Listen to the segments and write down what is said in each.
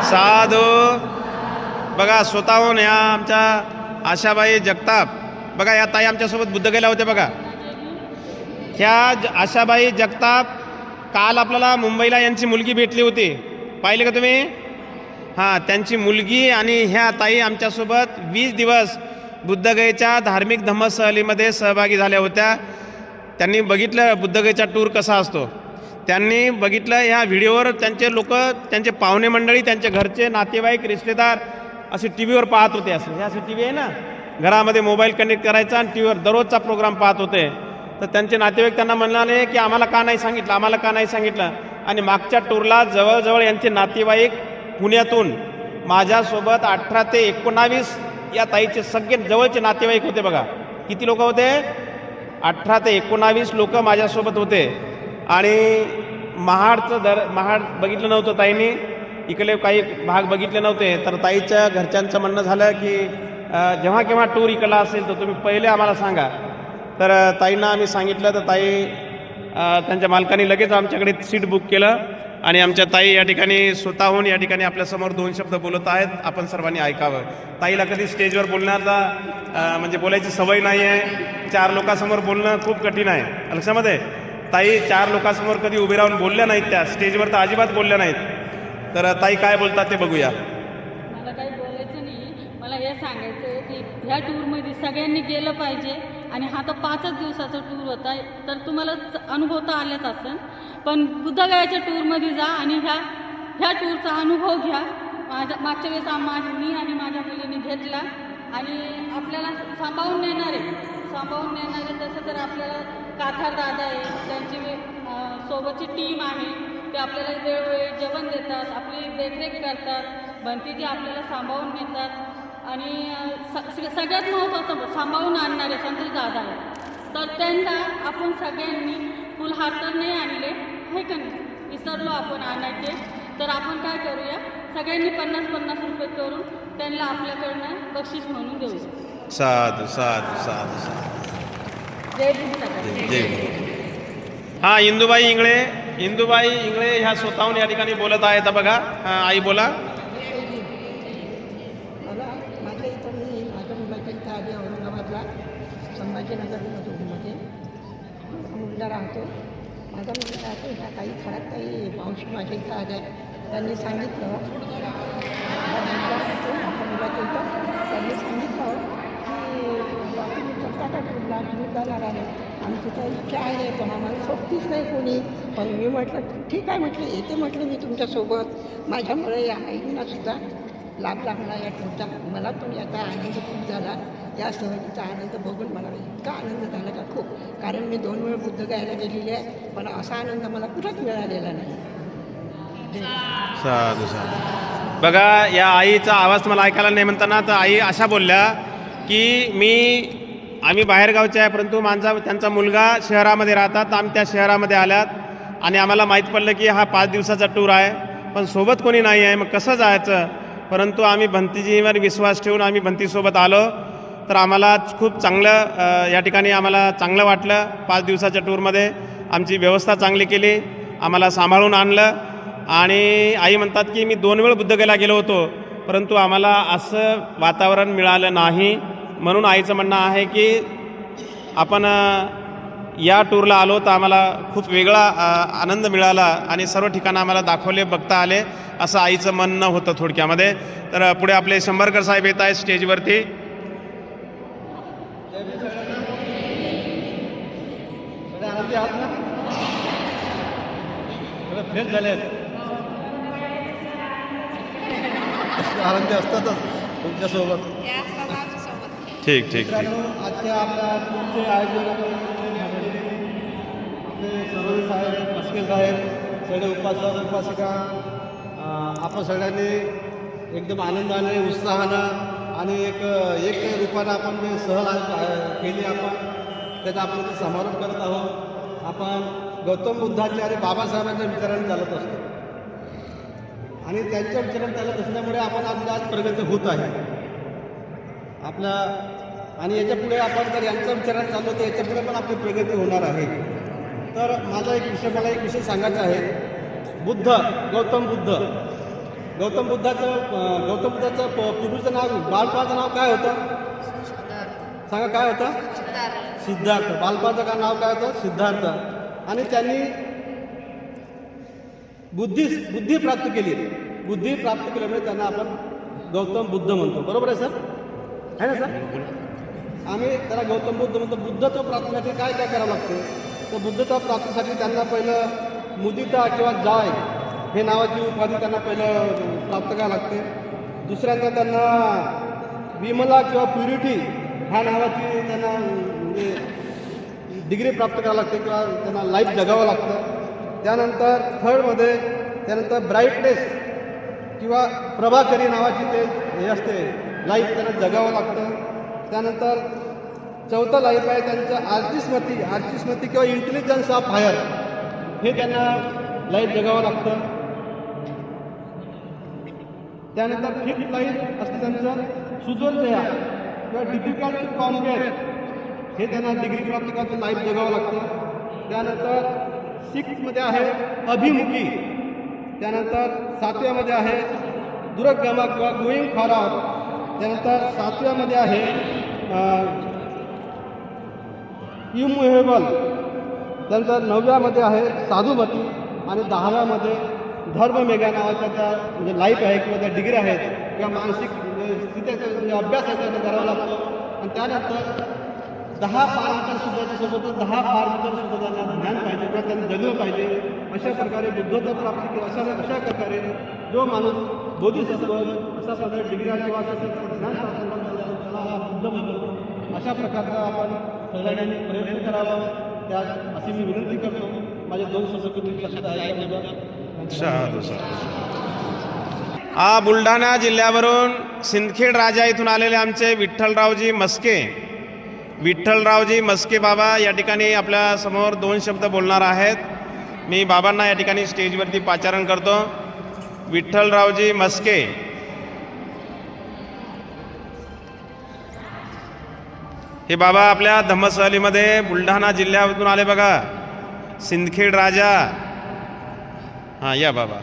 साधू. बघा स्वतःहून या आमच्या आशाबाई जगताप, बघा या ताई आमच्यासोबत बुद्धगयला होत्या. बघा ह्या आशाबाई जगताप, काल आपल्याला मुंबईला यांची मुलगी भेटली होती, पाहिले का तुम्ही? हां, त्यांची मुलगी आणि ह्या ताई आमच्यासोबत 20 दिवस बुद्धगयेच्या धार्मिक धम्मसहलीमध्ये सहभागी झाल्या होत्या. त्यांनी बघितलं बुद्धगयेचा टूर कसा असतो, त्यांनी बघितलं. ह्या व्हिडिओवर त्यांचे लोक, त्यांचे पाहुणे मंडळी, त्यांचे घरचे नातेवाईक, रिश्तेदार असे टी व्हीवर पाहत होते. असं हे असे टी व्ही आहे ना, घरामध्ये मोबाईल कनेक्ट करायचा आणि टी व्हीवर दररोजचा प्रोग्राम पाहत होते. तर त्यांचे नातेवाईक त्यांना म्हणाले की आम्हाला का नाही सांगितलं, आम्हाला का नाही सांगितलं. आणि मागच्या टूरला जवळजवळ यांचे नातेवाईक पुण्यातून माझ्यासोबत 18 ते 19 या ताईचे सगळे जवळचे नातेवाईक होते. बघा किती लोक होते, 18 ते 19 लोक माझ्यासोबत होते. आणि महाड बघितलं नव्हतं ताईंनी, इकडे काही भाग बघितले नव्हते. तर ताईच्या घरच्यांचं म्हणणं झालं की जेव्हा केव्हा टूर इकडला असेल तर तुम्ही पहिले आम्हाला सांगा. तर ताईंना आम्ही सांगितलं, तर ताई त्यांच्या मालकाने लगेच आमच्याकडे सीट बुक केलं. आणि आमच्या ताई या ठिकाणी स्वतःहून या ठिकाणी आपल्यासमोर 2 शब्द बोलत आहेत, आपण सर्वांनी ऐकावं. ताईला कधी स्टेजवर बोलण्याचा म्हणजे बोलायची सवय नाही आहे. 4 लोकांसमोर बोलणं खूप कठीण आहे. लक्षामध्ये ताई 4 लोकांसमोर कधी उभे राहून बोलल्या नाहीत, त्या स्टेजवर तर अजिबात बोलल्या नाहीत. तर ताई काय बोलतात ते बघूया. मला काही बोलायचं नाही, मला हे सांगायचं आहे की ह्या टूरमध्ये सगळ्यांनी गेलं पाहिजे. आणि हा तर 5च दिवसाचा टूर होता, तर तुम्हाला अनुभव तर आलेच असेल, पण बुद्धगयाच्या टूरमध्ये जा आणि ह्या टूरचा अनुभव घ्या. मागच्या वेळेस मी आणि माझ्या मुलीने घेतला आणि आपल्याला सांभाळून नेणारे तसं तर आपल्याला काथार दादा आहे, त्यांची सोबतची टीम आहे, ते आपल्याला वेळोवेळी जेवण देतात, आपली देखरेख करतात, भंतीजी आपल्याला सांभाळून नेतात. आणि सगळ्यात महत्त्वाचं सांभाळून आणणारे संतोष दादा आहे. तर त्यांना आपण सगळ्यांनी फुलहार तर नाही आणले हे का नाही, विसरलो आपण आणायचे. तर आपण काय करूया, सगळ्यांनी 50-50 रुपये करून त्यांना आपल्याकडनं बक्षीस म्हणून देऊ. साधू साधू साधू साधू. जय भीम. जय भीम. हां, इंदुबाई इंगळे ह्या स्वतःहून या ठिकाणी बोलत आहेत. बघा हां, आई बोला. माझ्या इथं मी माझ्या मुलाच्या इथं आधी औरंगाबादला संभाजीनगरमध्ये मुलगा राहतो. माझा मुलगा राहतो ह्या काही खराब काही मावशी माझ्या इथं आल्या, त्यांनी सांगितलं माझ्या मुलाच्या इथं त्यांनी सांगितलं की तुम्ही चलता का टूरला, तुम्ही जाणार आहे, आमची तर इच्छा आहे पण आम्हाला सोबतीच नाही कोणी. पण मी म्हटलं ठीक आहे, म्हटलं येते, म्हटलं मी तुमच्यासोबत. माझ्यामुळे या आईंनासुद्धा लाभ लागला या टूरचा. मला पण याचा आनंद खूप झाला. या सहलीचा आनंद बघून मला इतका आनंद झाला का खूप, कारण मी 2 वेळ बुद्धगयाला गेलेली आहे, पण असा आनंद मला कुठंच मिळालेला नाही. साधू साधू. बघा या आईचा आवाज मला ऐकायला नाही म्हणताना, तर आई अशा बोलल्या की आम्ही बाहेरगावचे आहे, परंतु त्यांचा मुलगा शहरामध्ये राहतात, आम्ही त्या शहरामध्ये आल्यात आणि आम्हाला माहीत पडलं की हा 5 दिवसाचा टूर आहे, पण सोबत कोणी नाही आहे, मग कसं जायचं. परंतु आम्ही भंतीजीवर विश्वास ठेवून आम्ही भंतीसोबत आलो. तर आम्हाला खूप चांगलं या ठिकाणी आम्हाला चांगलं वाटलं. 5 दिवसाच्या टूरमध्ये आमची व्यवस्था चांगली केली, आम्हाला सांभाळून आणलं. आणि आई म्हणतात की मी 2 वेळ बुद्धगयाला गेलो होतो, परंतु आम्हाला असं वातावरण मिळालं नाही. म्हणून आईचं म्हणणं आहे की आपण या टूरला आलो तर आम्हाला खूप वेगळा आनंद मिळाला आणि सर्व ठिकाणं आम्हाला दाखवले, बघता आले, असं आईचं म्हणणं होतं थोडक्यामध्ये. तर पुढे आपले शंभरकर साहेब येत आहेत स्टेजवरती. आनंदी आहात ना, फ्रेश झाले आहेत, आनंदी असतातच तुमच्यासोबत. ठीक ठीक ठीक. आजच्या आपल्या टूरचे आयोजक आपले सरोज साहेब, मस्के साहेब, सगळे उपासक उपासिका, आपण सगळ्यांनी एकदम आनंदाने, उत्साहानं आणि एक रूपानं आपण जे सहल केली, आपण त्याचा आपण ते समारोप करत आहोत. आपण गौतम बुद्धाच्या आणि बाबासाहेबांच्या विचाराने चालत असतो आणि त्यांच्या विचाराने चालत असल्यामुळे आपण आपल्या आज प्रगती होत आहे आपल्या. आणि याच्यापुढे आपण जर यांच्या विचाराने चाललो तर याच्यापुढे पण आपली प्रगती होणार आहे. तर मला एक विषय सांगायचा आहे. गौतम बुद्ध गौतम बुद्धाचं पूर्वीचं नाव बालपणाचं नाव काय होतं? सांगा काय होतं? सिद्धार्थ. बालपणाचं का नाव काय होतं? सिद्धार्थ. आणि त्यांनी बुद्धी प्राप्त केली. बुद्धी प्राप्त केल्यामुळे त्यांना आपण गौतम बुद्ध म्हणतो. बरोबर आहे सर? आहे ना सर? आम्ही त्याला गौतम बुद्ध म्हणतो. बुद्धत्व प्राप्तीसाठी काय काय करावं लागतं? तर बुद्धत्व प्राप्तीसाठी त्यांना पहिलं मुदिता किंवा जाय हे नावाची उपाधी त्यांना पहिलं प्राप्त करावं लागते. दुसऱ्यांदा त्यांना विमला किंवा प्युरिटी ह्या नावाची त्यांना म्हणजे डिग्री प्राप्त करावं लागते किंवा त्यांना लाईफ जगावं लागतं. त्यानंतर थर्डमध्ये त्यानंतर ब्राईटनेस किंवा प्रभाकरी नावाची ते हे असते लाईफ त्यांना जगावं लागतं. त्यानंतर चौथं लाईफ आहे त्यांचं आर्चिस्मती किंवा इंटेलिजन्स ऑफ हायर हे त्यांना लाईफ जगावं लागतं. त्यानंतर फिफ्थ लाईफ असते त्यांचं सुदोर्जया किंवा डिफिकल्ट टू कॉम्पेअर हे त्यांना डिग्री प्राप्त करायचं लाईफ जगावं लागतं. त्यानंतर सिक्समध्ये आहे अभिमुखी. त्यानंतर 7व्यामध्ये आहे दुर्गमा किंवा गोईंग फॉर ऑफ. त्यानंतर 7व्यामध्ये आहे इमुव्हेबल. त्यानंतर 9व्यामध्ये आहे साधुमती. आणि 10व्यामध्ये धर्ममेघा नावाच्या त्या म्हणजे लाईफ आहे किंवा त्या डिग्री आहेत किंवा मानसिक स्थितीचा म्हणजे अभ्यास आहे त्यांना करावा लागतो. आणि त्यानंतर 10 पारमितांसुद्धा त्यासोबतच 10 पारमितांसुद्धा त्यांना ज्ञान पाहिजे किंवा त्यांना जगलं पाहिजे. अशा प्रकारे बुद्धत्व प्राप्ती किंवा अशा प्रकारे जो माणूस बोधिसत्व अशा प्रकारे डिग्र्या किंवा ज्ञान प्राप्त करतो त्याला हा बुद्ध म्हणतो. अशा प्रकारचा आपण सगळ्यांनी प्रयत्न करावा त्यात अशी मी विनंती करतो. माझे 2 शब्द लक्षात आहे. साधू साधू. हा बुलढाणा जिल्ह्यावरून सिंदखेड राजा इथून आलेले आमचे विठ्ठलरावजी मस्के बाबा या ठिकाणी आपल्या समोर 2 शब्द बोलणार आहेत. मी बाबांना या ठिकाणी स्टेजवरती पाचारण करतो. विठ्ठलरावजी मस्के. हे बाबा आपल्या धम्मसहलीमध्ये बुलढाणा जिल्ह्यातून आले बघा. सिंदखेड राजा. हां या बाबा.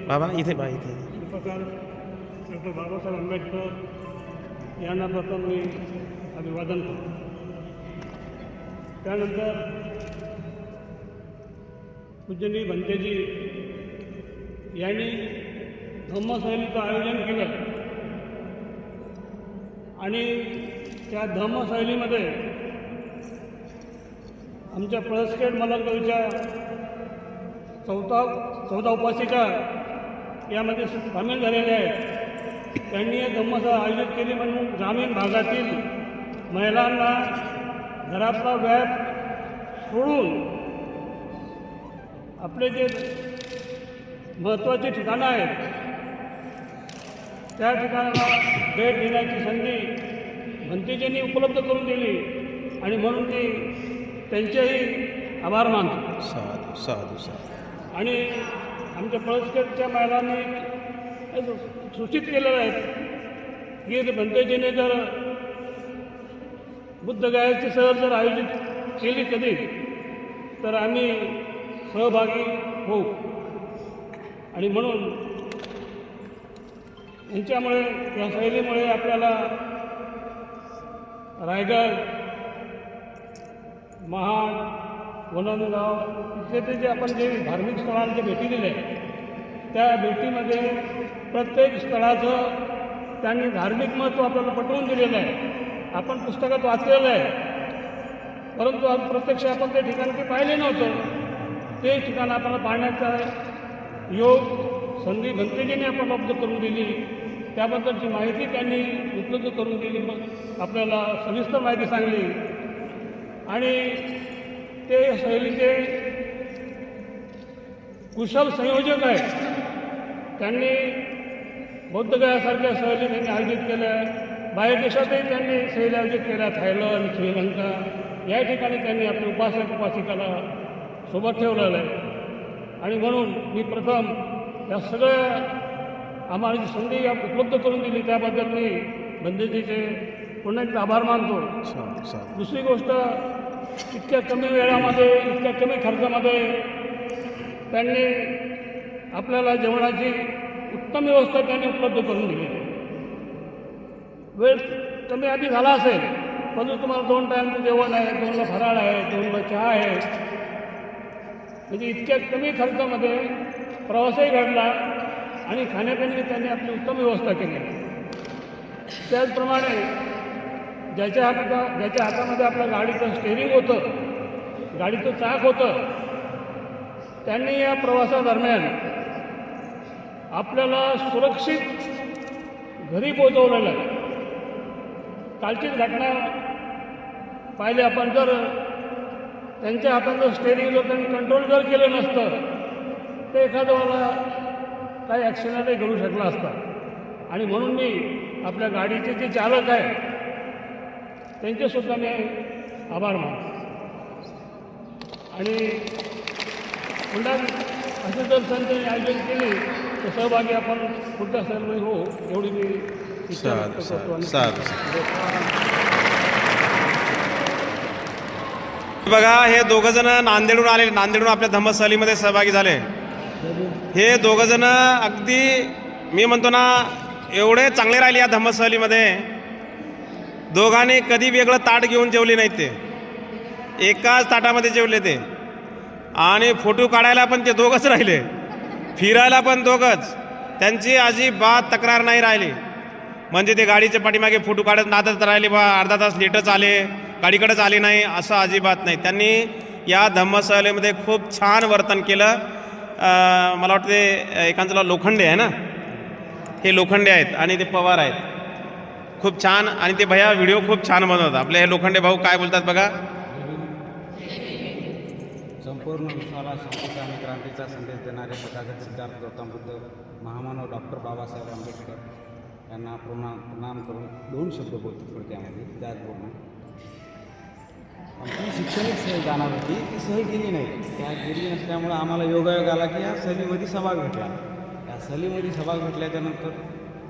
बाबा इथे बा इथे. डॉक्टर बाबासाहेब आंबेडकर यांना प्रथम मी अभिवादन करतो. त्यानंतर पूजनीय भंतेजी यांनी धम्मसहलीचं आयोजन केलं आणि त्या धम्मसहलीमध्ये आमच्या पळसखेड मलरगावच्या 14 उपासिका यामध्ये सामील झालेल्या आहेत. त्यांनी हे धम्मसभा आयोजित केली म्हणून ग्रामीण भागातील महिलांना घरातला व्याप सोडून आपले जे महत्त्वाचे ठिकाणं आहेत त्या ठिकाणाला भेट देण्याची संधी भंतेजींनी उपलब्ध करून दिली आणि म्हणून मी त्यांचेही आभार मानतो. साधू साधू साधू. आणि आमच्या पळसखेडच्या महिलांनी सूचित केलेलं आहे की भंतेजीने जर बुद्धगयाची सहल जर आयोजित केली कधी तर आम्ही सहभागी होऊ. आणि म्हणून यांच्यामुळे या सहलीमुळे आपल्याला रायगड, महाड, वनंदगाव इथे जे आपण जे धार्मिक स्थळांचे भेटी दिल्या त्या भेटीमध्ये प्रत्येक स्थळाचं त्यांनी धार्मिक महत्त्व आपल्याला पटवून दिलेलं आहे. आपण पुस्तकात वाचलेलं आहे परंतु आज प्रत्यक्ष आपण ते ठिकाण ते पाहिले नव्हतं. ते ठिकाण आपल्याला पाहण्याचा योग संधी भंतेजींनी आपल्याला उपलब्ध करून दिली. त्याबद्दलची माहिती त्यांनी उपलब्ध करून दिली. मग आपल्याला सविस्तर माहिती सांगली आणि ते सहलीचे कुशल संयोजक आहेत. त्यांनी बौद्धगयासारख्या सहली त्यांनी आयोजित केल्या. बाहेर देशातही त्यांनी सहली आयोजित केल्या. थायलंड, श्रीलंका या ठिकाणी त्यांनी आपल्या उपासिकाला सोबत ठेवलेलं आहे. आणि म्हणून मी प्रथम या सगळ्या आम्हाला जी संधी उपलब्ध करून दिली त्याबद्दल मी बंदेजीचे पुन्हा एकदा आभार मानतो. दुसरी गोष्ट, इतक्या कमी वेळामध्ये इतक्या कमी खर्चामध्ये त्यांनी आपल्याला जेवणाची उत्तम व्यवस्था त्यांनी उपलब्ध करून दिली. वेळ कमी आधी झाला असेल परंतु तुम्हाला 2 टाईमचं जेवण आहे, 2ला फराळ आहे, 2ला चहा आहे. म्हणजे इतक्या कमी खर्चामध्ये प्रवासही घडला आणि खाण्यापिण्याची त्यांनी आपली उत्तम व्यवस्था केली. त्याचप्रमाणे ज्याच्या हातामध्ये आपल्या गाडीचं स्टेअरिंग होतं, गाडीचं चाक होतं, त्यांनी या प्रवासादरम्यान आपल्याला सुरक्षित घरी पोहोचवलेलं आहे. कालचीच घटना पाहिली आपण, जर त्यांच्या हाताचं स्टेअरिंग जर त्यांनी कंट्रोल जर केलं नसतं तर एखाद्याला काही ॲक्सिडेंटही घडू शकला असता. आणि म्हणून मी आपल्या गाडीचे जे चालक आहे त्यांचेसुद्धा मी आभार मानतो. आणि पुन्हा असे जर संधी आयोजन केली तर सहभागी आपण पुढच्या सहभागी हो एवढी मी इच्छा व्यक्त करतो. बघा, हे दोघं जण नांदेडहून आले, नांदेडहून आपल्या धम्मसहलीमध्ये सहभागी झाले. हे दोघं जण अगदी मी म्हणतो ना एवढे चांगले राहिले या धम्मसहलीमध्ये. दोघांनी कधी वेगळं ताट घेऊन जेवले नाहीत, ते एकाच ताटामध्ये जेवले ते. आणि फोटो काढायला पण ते दोघंच राहिले, फिरायला पण दोघंच. त्यांची अजिबात तक्रार नाही राहिली. म्हणजे ते गाडीच्या पाठीमागे फोटो काढत नादत राहिले, बा अर्धा तास लेटच आले, गाडीकडेच आले नाही, असं अजिबात नाही. त्यांनी या धम्मसहलीमध्ये खूप छान वर्तन केलं. मला वाटते एकांचं नाव लोखंडे आहे ना, हे लोखंडे आहेत आणि ते पवार आहेत. खूप छान. आणि ते भैया व्हिडिओ खूप छान बनवतात. आपले हे लोखंडे भाऊ काय बोलतात बघा. संपूर्ण विश्वाला शांतीचा आणि क्रांतीचा संदेश देणारे तथागत सिद्धार्थ गौतम बुद्ध महामानव डॉक्टर बाबासाहेब आंबेडकर यांना प्रणाम करून 2 शब्द बोलतो थोडक्यामध्ये. त्याचप्रमाणे आमची शैक्षणिक सहल जाणार होती, ती सहल गेली नाही. त्या गेली नसल्यामुळं आम्हाला योगायोग आला की या सहलीमध्ये सहभाग भेटला. या सहलीमध्ये सहभाग भेटल्याच्यानंतर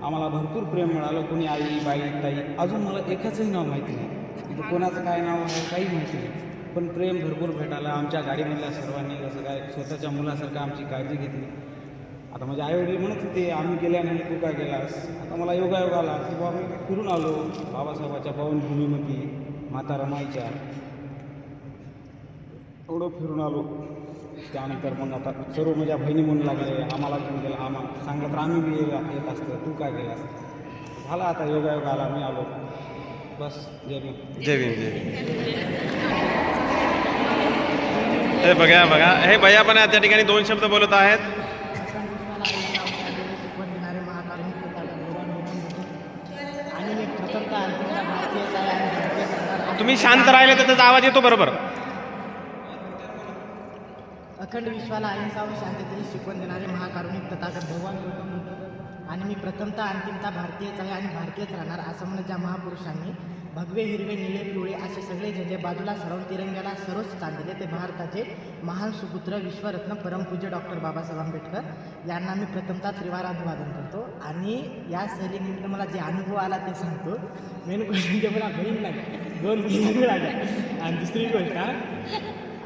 आम्हाला भरपूर प्रेम मिळालं. कोणी आई, बाई, ताई, अजून मला एकाचंही नाव माहिती नाही, तिथं कोणाचं काय नाव आहे काही माहिती नाही, पण प्रेम भरपूर भेटायला. आमच्या गाडीमधल्या सर्वांनी जसं काय स्वतःच्या मुलासारखं आमची काळजी घेतली. आता माझे आईवडील म्हणत होते आम्ही गेल्या नाही, तू काय गेलास. आता मला योगायोग आला की बाबा मी फिरून आलो बाबासाहेबाच्या पावनभूमीमध्ये, माता रमाईच्या, एवढं फिरून आलो. त्यानंतर मग आता सर्व माझ्या बहिणी म्हणू लागले आम्हाला घेऊन गेला, आम्हाला सांगलं तर आम्ही बी येत असतं, तू काय गेलास. झाला आता योगायोग आला, मी आलो. बस. जय भीम. जय भीम. जय भीम. हे बघा बघा, हे भैया पण त्या ठिकाणी 2 शब्द बोलत आहेत. तुम्ही शांत राहिले तर त्याचा आवाज येतो बरोबर. अखंड विश्वाला अहिंसा व शांततेची शिकवण देणारे महाकारुणिक तथागत भगवान गौतम बुद्ध आणि मी प्रथमतः अंतिमतः भारतीयच आहे आणि भारतीयच राहणार असं म्हणत ज्या महापुरुषांनी भगवे, हिरवे, निळे, पिवळे असे सगळे झेंडे बाजूला सरवून तिरंग्याला सर्वच स्थान दिले ते भारताचे महान सुपुत्र विश्वरत्न परमपूज्य डॉक्टर बाबासाहेब आंबेडकर यांना मी प्रथमतः त्रिवार अभिवादन करतो. आणि या सहलीनिमित्त मला जे अनुभव आला ते सांगतो. मेन गोष्ट म्हणजे मला बहीण नाही, 2 बहिणी मिळाल्या. आणि दुसरी गोष्ट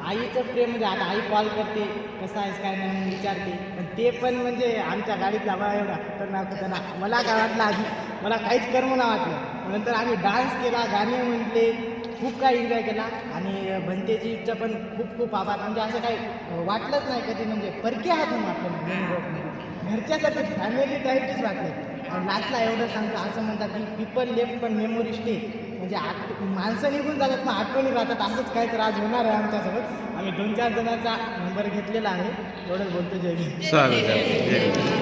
आईचं प्रेम म्हणजे आता आई कॉल करते कसं आहेस काय नाही म्हणून विचारते, पण ते पण म्हणजे आमच्या गाडीत लावा एवढा खतरनाक खतरनाक. मला काय वाटलं आधी, मला काहीच करमना वाटलं. नंतर आम्ही डान्स केला, गाणे म्हटले, खूप काही एन्जॉय केला. आणि भंतेजीचं पण खूप खूप आभार. म्हणजे असं काही वाटलंच नाही कधी, म्हणजे परके हातून वाटलं नाही, घरच्यासाठी फॅमिली टाईपचीच वाटलं. आणि लास्टला एवढं सांगतो, असं म्हणतात की पीपल लेफ्ट पण मेमोरी स्टे, म्हणजे माणसं निघून जातात पण आठवणी राहतात. असंच काय तर आज होणार आहे आमच्यासोबत. आम्ही 2-4 जणांचा नंबर घेतलेला आहे. एवढंच बोलतो. जय भीम. चालेल.